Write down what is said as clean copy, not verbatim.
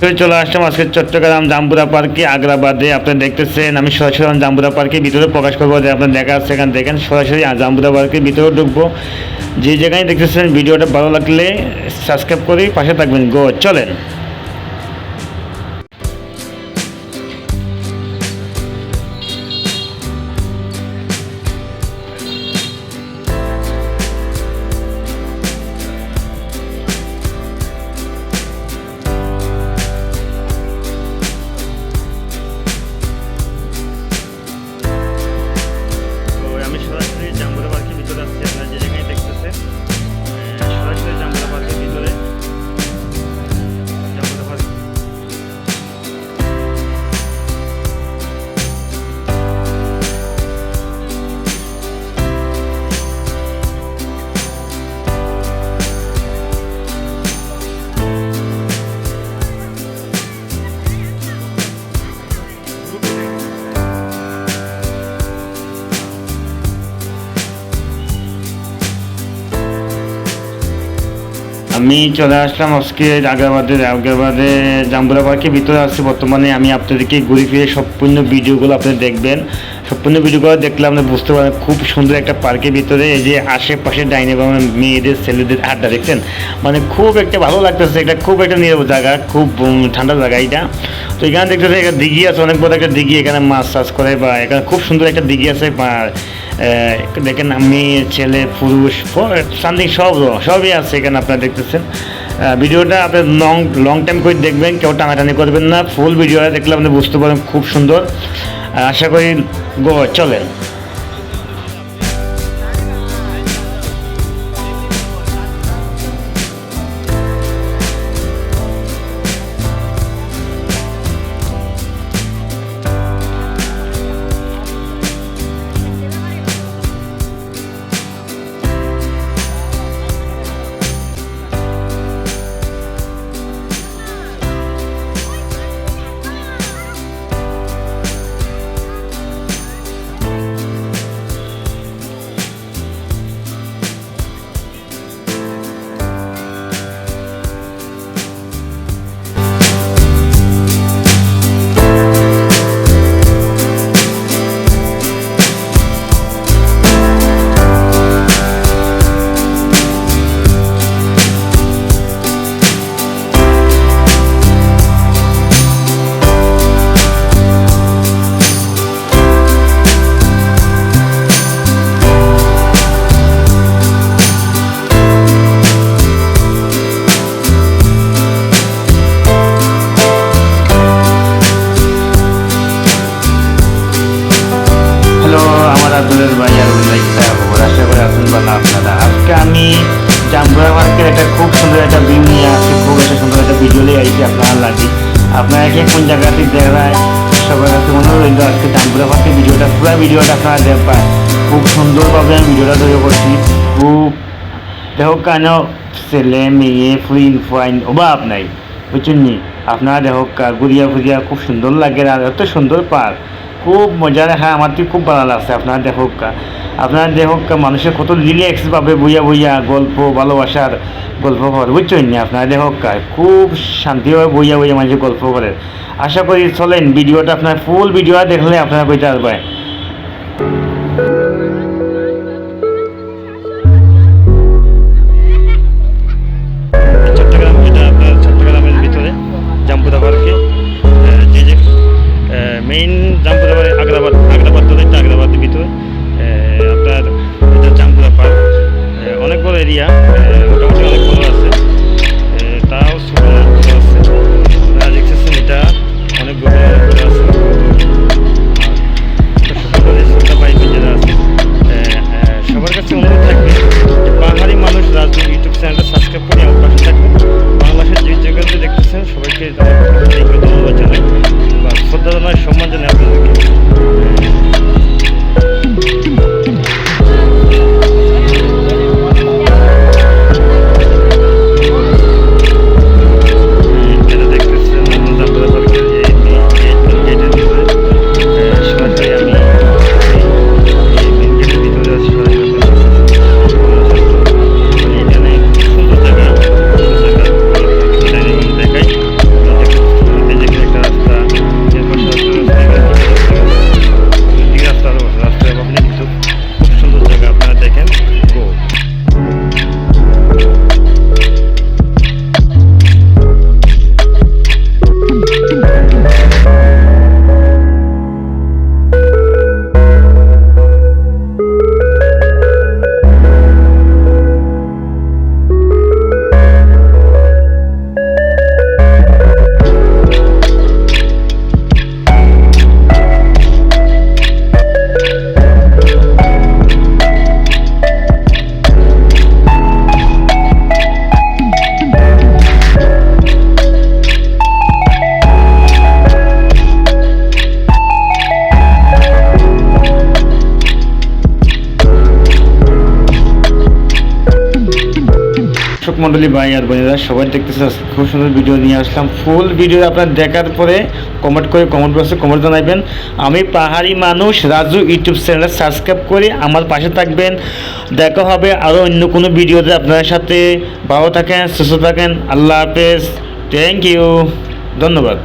চলে আসলাম আজকে চট্টগ্রাম জাম্বুরা পার্কে আগ্রাবাদে। আপনারা দেখতেছেন আমি সরাসরি জাম্বুরা পার্কের ভিতরে প্রকাশ করবো, যে আপনার দেখা আছে এখানে দেখেন সরাসরি জাম্বুরা পার্কের ভিতরে ঢুকবো। যে জায়গায় দেখতেছেন ভিডিওটা ভালো লাগলে সাবস্ক্রাইব করে পাশে থাকবেন। গো চলেন। আমি চলে আসলাম আজকে আগ্রাবাদে জাম্বুরা পার্কের ভিতরে আসছি বর্তমানে। আমি আপনাদেরকে ঘুরে ফিরে সম্পূর্ণ ভিডিওগুলো আপনি দেখবেন। সম্পূর্ণ ভিডিওগুলো দেখলে আপনি বুঝতে পারেন খুব সুন্দর একটা পার্কের ভিতরে এই যে আশেপাশে ডাইনে বামে মেয়েদের ছেলেদের আড্ডা দেখছেন, মানে খুব একটা ভালো লাগতেছে। এটা খুব একটা নিরাপদ জায়গা, খুব ঠান্ডা জায়গা এটা। তো এখানে দেখতেছে একটা দিঘি আছে, অনেক বড় একটা দিঘি, এখানে মাছ চাষ করে বা এখানে খুব সুন্দর একটা দিঘি আছে। দেখেন মেয়ে ছেলে পুরুষ সামথিং সবই আছে এখানে আপনারা দেখতেছেন। ভিডিওটা আপনার লং টাইম করে দেখবেন, কেউ টানাটানি করবেন না। ফুল ভিডিওটা দেখলে আপনি বুঝতে পারেন খুব সুন্দর। আশা করি চলেন। আপনাদের ভাই আর লাইকটা খবর আশা করে আসুন বলা আপনারা। আজকে আমি জাম্বুরা পার্কের একটা খুব সুন্দর একটা ভিউ নিয়ে আসছি, খুব একটা সুন্দর একটা ভিডিও নিয়ে আইছি আপনারা লাগি। আপনারা কি কোন জায়গাতে দেখায় সবার কাছে মনে রইল আজকে জাম্বুরা পার্কের ভিডিওটা, পুরো ভিডিওটা আপনারা দেখবেন। খুব সুন্দরভাবে আমি ভিডিওটা তৈরি করছি। খুব দেখো কেন ছেলে মেয়ে ফাইন অভাব নাই, বুঝছেন নি? আপনারা দেখো ঘুরিয়া ফুরিয়া খুব সুন্দর লাগে আর এত সুন্দর পার্ক, খুব মজা দেখা। আমার তো খুব ভালো লাগছে। আপনারা দেখো মানুষের কত রিল্যাক্সভাবে বইয়া গল্প ভালোবাসার গল্প করে, বুঝছেন নি? আপনারা দেখো খুব শান্তিভাবে বইয়া মানুষের গল্প করে। আশা করি চলেন ভিডিওটা আপনার ফুল ভিডিও দেখলে আপনারা কইতে আসবেন। চট্টগ্রামের ভিতরে জাম্বুরা পার্কে মেইন জাম্বুরা আগ্রাবাদ আগ্রাবাদের ভিতরে আপনার জাম্বুরা পার্ক অনেক বড় এরিয়া, মোটামুটি অনেক বড় আছে, তাও ছোটো আছে। আপনারা দেখতেছেন এটা অনেক বড় আছে। সবার কাছে অনুরোধ থাকবে যে বাঙালি মানুষ রাজনীতি ইউটিউব চ্যানেলটা সাবস্ক্রাইব করে আমার পাশে থাকবেন। বাংলাদেশের যে জায়গাতে দেখতেছেন সবাইকে ধন্যবাদ জানাই বা শ্রদ্ধা জানাই, সম্মান জানাই আপনাদেরকে। মণ্ডলী ভাই আর বোনেরা সবাই দেখতেছে, খুব সুন্দর ভিডিও নিয়ে আসলাম। ফুল ভিডিও আপনার দেখার পরে কমেন্ট বক্সে কমেন্ট জানাবেন। আমি পাহাড়ি মানুষ রাজু ইউটিউব চ্যানেলে সাবস্ক্রাইব করে আমার পাশে থাকবেন। দেখা হবে আরও অন্য কোনো ভিডিওতে আপনাদের সাথে। ভালো থাকেন, সুস্থ থাকেন, আল্লাহ হাফেজ, থ্যাংক ইউ, ধন্যবাদ।